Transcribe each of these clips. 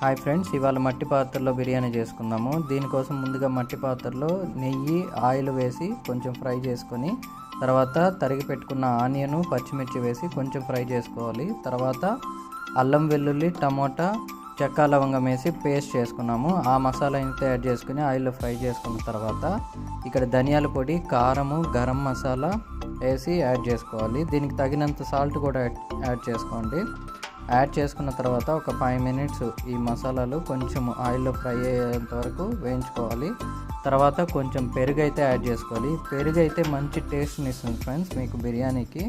Hi friends, ఇవాళ మట్టి పాత్రలో బిర్యానీ చేసుకుందాము. దీనికోసం ముందుగా మట్టి పాత్రలో నెయ్యి, ఆయిల్ వేసి కొంచెం ఫ్రై చేసుకొని తర్వాత తరిగి పెట్టుకున్న ఆనియన్, పచ్చిమిర్చి వేసి కొంచెం ఫ్రై చేసుకోవాలి. తర్వాత అల్లం వెల్లుల్లి, టమోటా, చెక్క లవంగం వేసి పేస్ట్ చేసుకున్నాము. ఆ మసాలా అయితే యాడ్ చేసుకుని ఆయిల్లో ఫ్రై చేసుకున్న తర్వాత ఇక్కడ ధనియాల పొడి, కారము, గరం మసాలా వేసి యాడ్ చేసుకోవాలి. దీనికి తగినంత సాల్ట్ కూడా యాడ్ చేసుకోండి. యాడ్ చేసుకున్న తర్వాత ఒక 5 మినిట్స్ ఈ మసాలాలు కొంచెం ఆయిల్లో ఫ్రై అయ్యేంత వరకు వేయించుకోవాలి. తర్వాత కొంచెం పెరుగు అయితే యాడ్ చేసుకోవాలి. పెరుగు అయితే మంచి టేస్ట్ని ఇస్తుంది ఫ్రెండ్స్ మీకు బిర్యానీకి.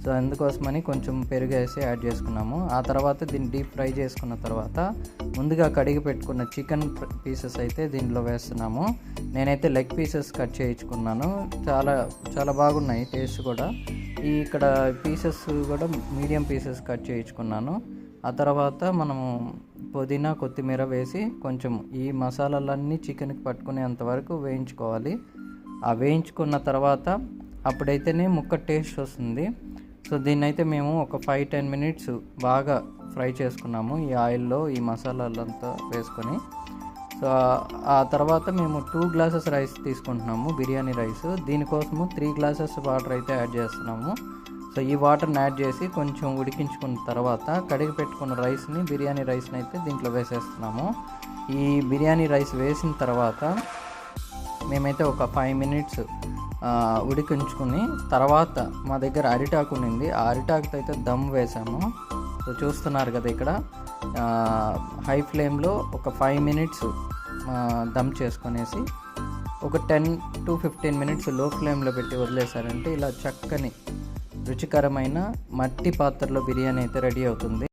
సో అందుకోసమని కొంచెం పెరుగు వేసి యాడ్ చేసుకున్నాము. ఆ తర్వాత దీన్ని డీప్ ఫ్రై చేసుకున్న తర్వాత ముందుగా కడిగి పెట్టుకున్న చికెన్ పీసెస్ అయితే దీంట్లో వేస్తున్నాము. నేనైతే లెగ్ పీసెస్ కట్ చేయించుకున్నాను. చాలా బాగున్నాయి టేస్ట్ కూడా. ఇక్కడ పీసెస్ కూడా మీడియం పీసెస్ కట్ చేయించుకున్నాను. ఆ తర్వాత మనము పుదీనా, కొత్తిమీర వేసి కొంచెం ఈ మసాలాలన్నీ చికెన్కి పట్టుకునేంత వరకు వేయించుకోవాలి. ఆ వేయించుకున్న తర్వాత అప్పుడైతేనే ముక్క టేస్ట్ వస్తుంది. సో దీన్నైతే మేము ఒక 5-10 మినిట్స్ బాగా ఫ్రై చేసుకున్నాము ఈ ఆయిల్లో ఈ మసాలాలంతా వేసుకొని. సో ఆ తర్వాత మేము 2 గ్లాసెస్ రైస్ తీసుకుంటున్నాము, బిర్యానీ రైస్. దీనికోసము 3 గ్లాసెస్ వాటర్ అయితే యాడ్ చేస్తున్నాము. సో ఈ వాటర్ని యాడ్ చేసి కొంచెం ఉడికించుకున్న తర్వాత కడిగి పెట్టుకున్న బిర్యానీ రైస్ని అయితే దీంట్లో వేసేస్తున్నాము. ఈ బిర్యానీ రైస్ వేసిన తర్వాత మేమైతే ఒక 5 మినిట్స్ ఉడికించుకుని తర్వాత మా దగ్గర అరిటాకు ఉండింది. ఆ అరిటాకుతో అయితే దమ్ వేసాము. సో చూస్తున్నారు కదా, ఇక్కడ హై ఫ్లేమ్లో ఒక 5 మినిట్స్ దమ్ చేసుకునేసి ఒక 10-15 మినిట్స్ లో ఫ్లేమ్లో పెట్టి వదిలేసారంటే ఇలా చక్కని రుచికరమైన మట్టి పాత్రలో బిర్యానీ అయితే రెడీ అవుతుంది.